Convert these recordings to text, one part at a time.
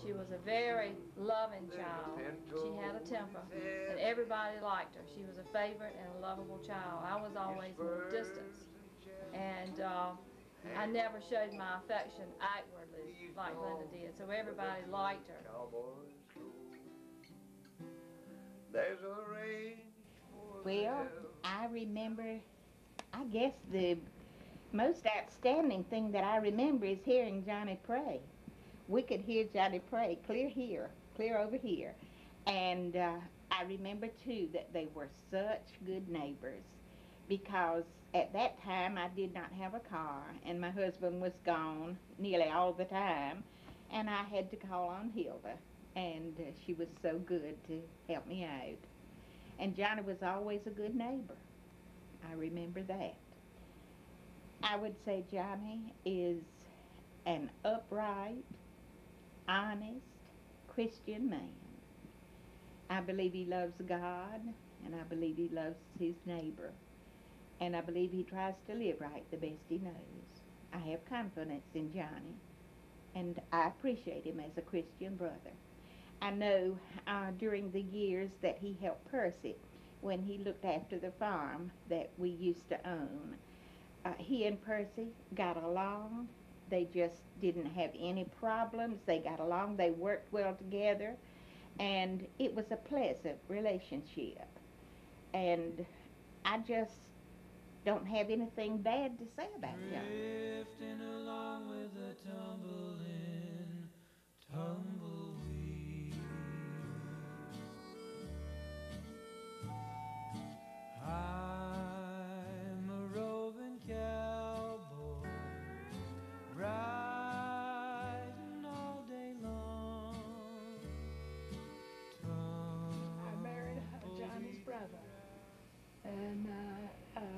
She was a very loving child. She had a temper, and everybody liked her. She was a favorite and a lovable child. I was always more distant, and I never showed my affection outwardly like Linda did, so everybody liked her. Well, I remember, I guess the most outstanding thing that I remember is hearing Johnny pray. We could hear Johnny pray clear here, clear over here. And I remember too that they were such good neighbors because at that time I did not have a car and my husband was gone nearly all the time and I had to call on Hilda and she was so good to help me out. And Johnny was always a good neighbor. I remember that. I would say Johnny is an upright, honest Christian man. I believe he loves God, and I believe he loves his neighbor, and I believe he tries to live right the best he knows. I have confidence in Johnny, and I appreciate him as a Christian brother. I know during the years that he helped Percy when he looked after the farm that we used to own, he and Percy got along. They just didn't have any problems. They got along. They worked well together. And it was a pleasant relationship. And I just don't have anything bad to say about John. Drifting along with the tumbling tumbleweed. I'm a roving cowboy, riding all day long. I married Johnny's brother, and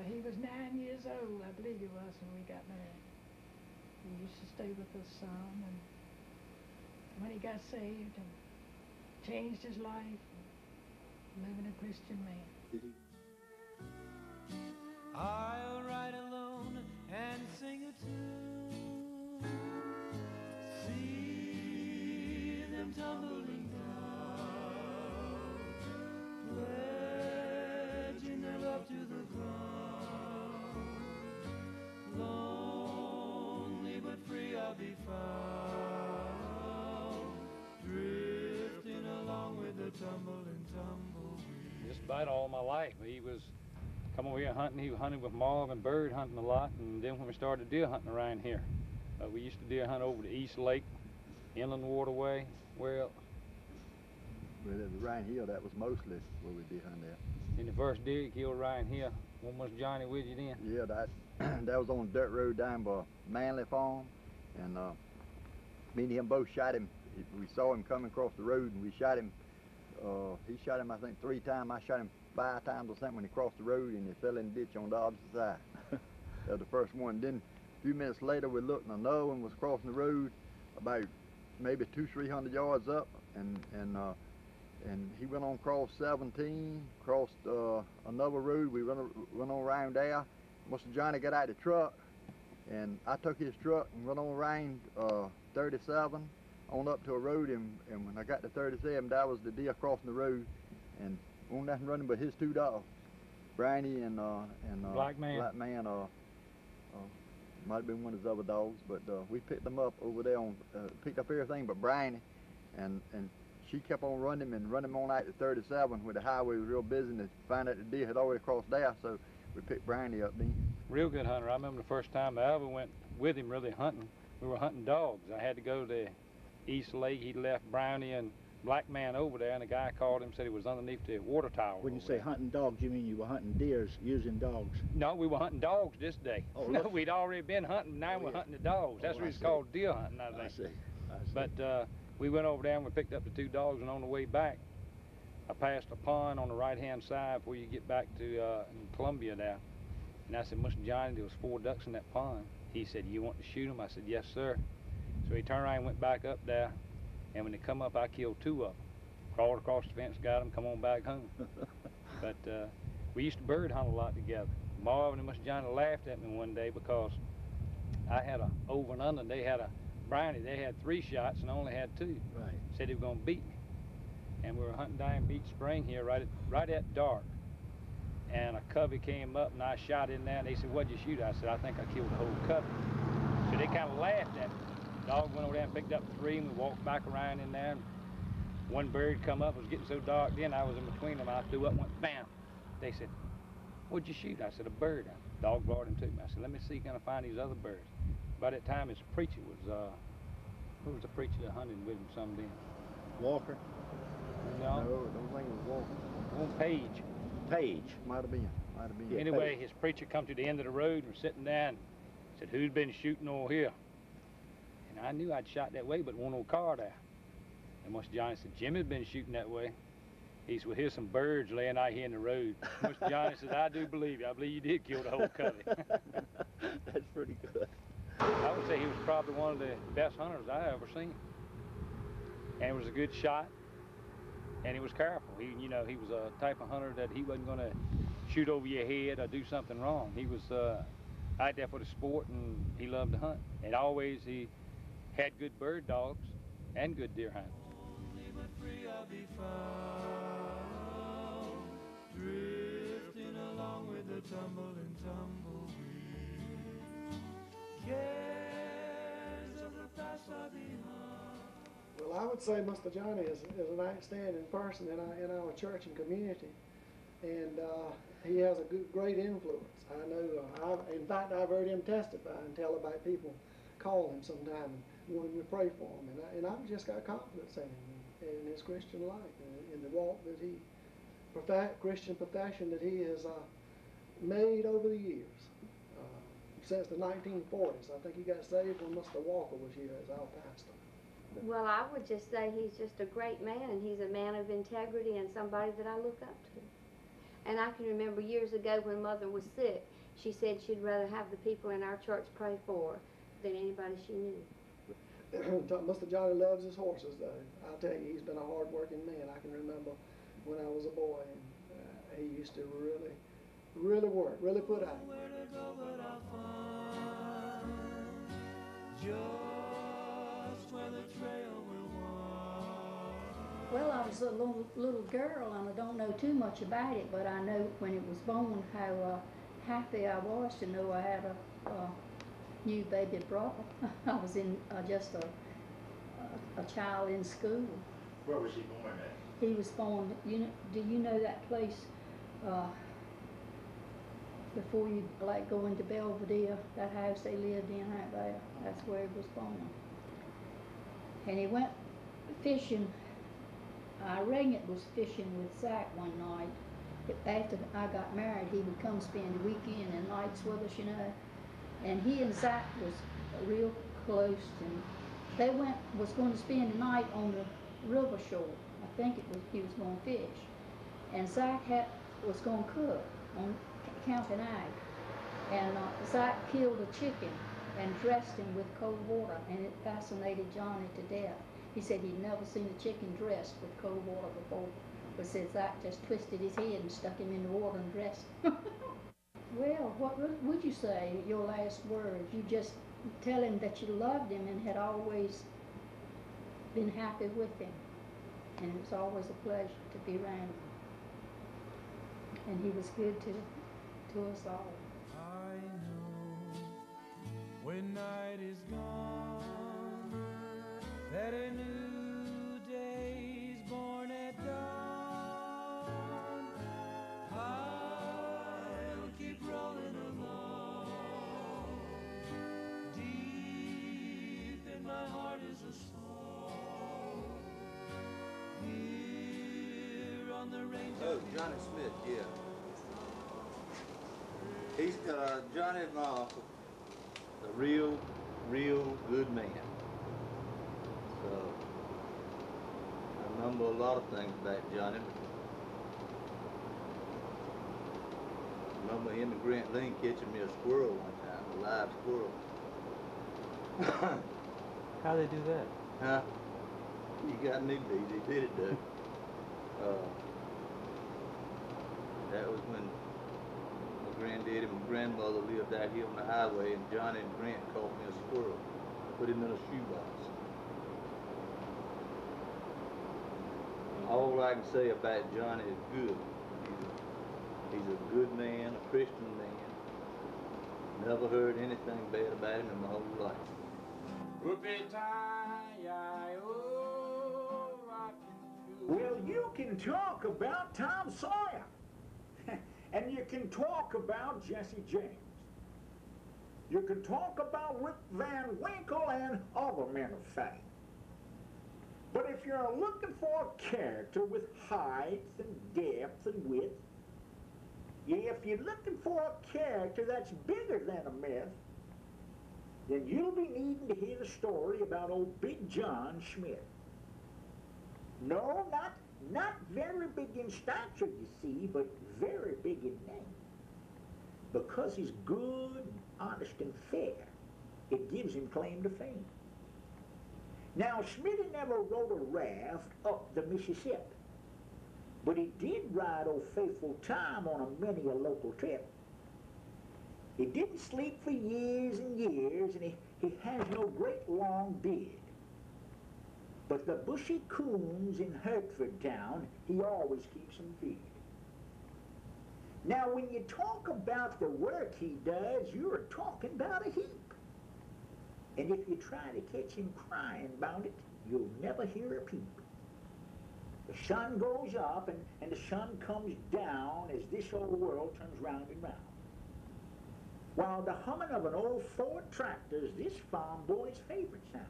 he was 9 years old, I believe he was, when we got married. He used to stay with us some, and when he got saved and changed his life, living a Christian man. I'll ride alone and sing a tune. See them tumbling down, pledging their love to the ground. Lonely but free I'll be found, drifting along with the tumbling tumbleweed. Just about all my life. He was come over here hunting. He was hunting with Marv and bird hunting a lot, and then when we started deer hunting around here, we used to deer hunt over the East Lake, Inland Waterway. Where else? Well, it was Ryan Hill. That was mostly where we deer hunted at. In the first deer he killed Ryan here. When was Johnny with you then? Yeah, that that was on the dirt road down by Manley Farm, and me and him both shot him. We saw him coming across the road, and we shot him. He shot him, I think, 3 times. I shot him 5 times or something when he crossed the road, and he fell in the ditch on the opposite side. That was the first one. Then a few minutes later, we looked, and another one was crossing the road about maybe 200-300 yards up, and he went on across 17, crossed another road. We went on around there. Mr. Johnny got out of the truck, and I took his truck and went on around 37 on up to a road, and when I got to 37, that was the deer crossing the road, and on nothing running but his 2 dogs, Brownie and Black Man. Might have been one of his other dogs, but we picked them up over there on picked up everything but Brownie, and she kept on running on out to 37 where the highway was real busy, and to find out the deer had already crossed there, so we picked Brownie up then. Real good hunter. I remember the first time I ever went with him really hunting. We were hunting dogs. I had to go to East Lake. He left Brownie and Black Man over there, and a guy called him, said he was underneath the water tower. When you say hunting dogs, you mean you were hunting deers using dogs? No, we were hunting dogs this day. Oh, no, we'd already been hunting, now we're hunting the dogs. That's what it's called, deer hunting, I think. I see. But we went over there and we picked up the 2 dogs, and on the way back, I passed a pond on the right-hand side before you get back to in Columbia there. And I said, Mr. Johnny, there was 4 ducks in that pond. He said, you want to shoot them? I said, yes, sir. So he turned around and went back up there, and when they come up, I killed 2 of them. Crawled across the fence, got them, come on back home. But we used to bird hunt a lot together. Marvin and Mr. Johnny laughed at me one day because I had a over and under, and they had a Brownie, they had 3 shots and I only had 2. Right. Said he was going to beat me. And we were hunting Diamond Beach Spring here right at dark. And a covey came up and I shot in there and they said, "What'd you shoot?" I said, "I think I killed the whole covey." So they kind of laughed at me. The dog went over there and picked up 3 and we walked back around in there. And one bird come up, it was getting so dark then, I was in between them. I threw up and went bam. They said, "What'd you shoot?" I said, "A bird." The dog brought him to me. I said, "Let me see, can I find these other birds?" By that time his preacher was, who was the preacher that hunted with him some then? Walker? No, don't think it was Walker. on Page. Page. Might have been. Yeah, Anyway, his preacher come to the end of the road and was sitting there and said, "Who's been shooting over here?" And I knew I'd shot that way, but wasn't no car there. And Mr. Johnny said, "Jimmy's been shooting that way." He said, "Well, here's some birds laying out here in the road." Mr. Johnny said, "I do believe you. I believe you did kill the whole covey." That's pretty good. I would say he was probably one of the best hunters I ever seen. And he was a good shot, and he was careful. He was a type of hunter that he wasn't going to shoot over your head or do something wrong. He was out there for the sport, and he loved to hunt. And always he had good bird dogs and good deer hunting. Only but free I'll be found, drifting along with the tumble and tumbleweed. Cares of the past are behind. Well, I would say Mr. Johnny is an outstanding person in our church and community, and he has a great influence. I know. In fact, I've heard him testify and tell about people call him sometime and wanting to pray for him, and I've just got confidence in him in his Christian life, in the walk that he, Christian profession that he has made over the years. Since the 1940s. I think he got saved when Mr. Walker was here as our pastor. Well, I would just say he's just a great man, and he's a man of integrity and somebody that I look up to. And I can remember years ago when Mother was sick, she said she'd rather have the people in our church pray for her than anybody she knew. Mr. Johnny loves his horses, though. I'll tell you, he's been a hard-working man. I can remember when I was a boy, and he used to really work, really put out. Where to go but I'll find just where the trail will wind. Well, I was a little girl, and I don't know too much about it, but I know when it was born how happy I was to know I had a new baby brother. I was in just a child in school. Where was he born at? He was born. Do you know that place? Before you go into Belvedere, that house they lived in right there, that's where he was born. And he went fishing. I reckon it was fishing with Zach one night. After I got married, he would come spend the weekend and nights with us, And he and Zach was real close, and they was going to spend the night on the river shore. I think he was going to fish, and Zach was going to cook on Counting Ag, and Zach killed a chicken and dressed him with cold water, and it fascinated Johnny to death. He said he'd never seen a chicken dressed with cold water before, but said Zach just twisted his head and stuck him in the water and dressed him. Well, what would you say, your last words? You just tell him that you loved him and had always been happy with him, and it was always a pleasure to be around him, and he was good to us all. I know when night is gone that a new day's born at dawn. I'll keep rolling along. Deep in my heart is a song. Here on the range. Oh, Johnny Smith, yeah. He's Johnny's my uncle, a real good man. So I remember a lot of things about Johnny. I remember him and Grant Lane catching me a squirrel one time, a live squirrel. How'd they do that? Huh? You got me beat. He did it though. That was when my granddaddy and my grandmother lived out here on the highway, and Johnny and Grant caught me a squirrel. put him in a shoebox. All I can say about Johnny is good. He's a good man, a Christian man. Never heard anything bad about him in my whole life. Well, you can talk about Tom Sawyer. And you can talk about Jesse James. You can talk about Rip Van Winkle and other men of fame. But if you're looking for a character with height and depth and width, if you're looking for a character that's bigger than a myth, then you'll be needing to hear the story about old Big John Schmidt. No, not very big in stature, you see, but very big in name. Because he's good, honest, and fair, it gives him claim to fame. Now, Schmidt never rode a raft up the Mississippi, but he did ride old Faithful Time on many a local trip. He didn't sleep for years and years, and he has no great long beard. But the bushy coons in Hertford town, he always keeps them feed. Now, when you talk about the work he does, you're talking about a heap. And if you try to catch him crying about it, you'll never hear a peep. The sun goes up and the sun comes down as this old world turns round and round. While the humming of an old Ford tractor's this farm boy's favorite sound.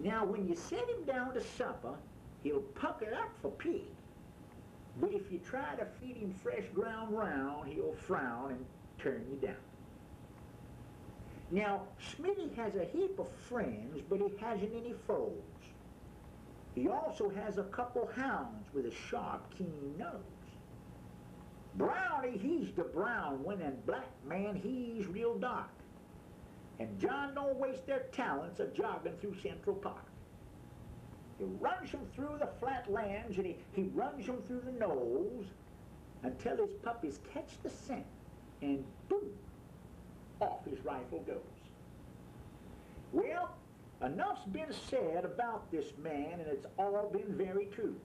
Now, when you set him down to supper, he'll pucker up for pig. But if you try to feed him fresh ground round, he'll frown and turn you down. Now, Smitty has a heap of friends, but he hasn't any foes. He also has a couple hounds with a sharp, keen nose. Brownie, he's the brown one, and Black Man, he's real dark. And John don't waste their talents a-jogging through Central Park. He runs them through the flatlands, and he runs them through the knolls until his puppies catch the scent, and boom, off his rifle goes. Well, enough's been said about this man, and it's all been very true.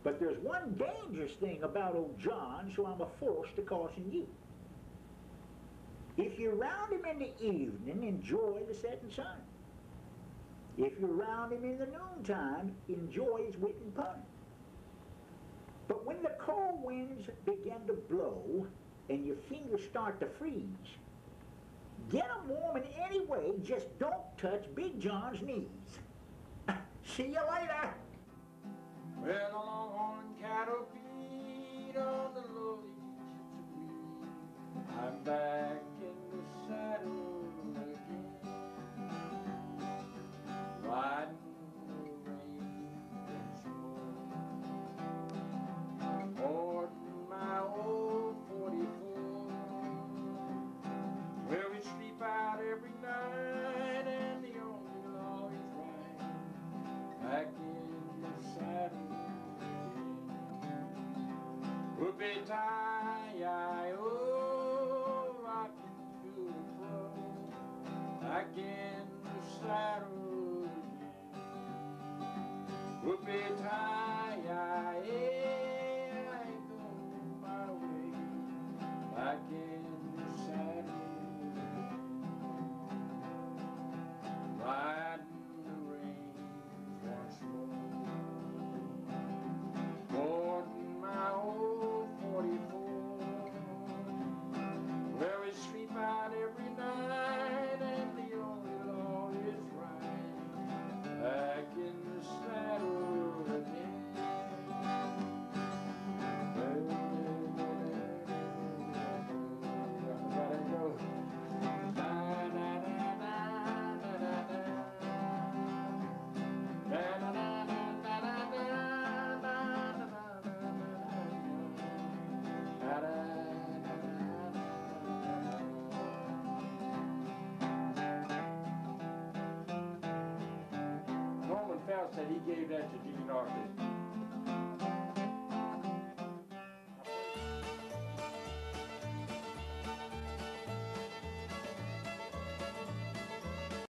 But there's one dangerous thing about old John, so I'm forced to caution you. If you're round him in the evening, enjoy the setting sun. If you're round him in the noontime, enjoy his wit and pun. But when the cold winds begin to blow and your fingers start to freeze, get 'em warm in any way, just don't touch Big John's knees. See you later. Well, the longhorn cattle feed on the lowly Chesapeake. I'm back in the saddle again, riding the range once more, boarding my old 44, where we sleep out every night, and the only law is right, back in the saddle. Whoopie-tie-I-oh, rockin' to and fro, back in the saddle again. Whoopie-tie-I, I ain't going my way, back in the saddle again. Riding the range once more, boarding my old 44, where we sleep out every night, and the only law is right, back in the saddle again. Everybody go. Norman Fell said he gave that to Gene Arthur.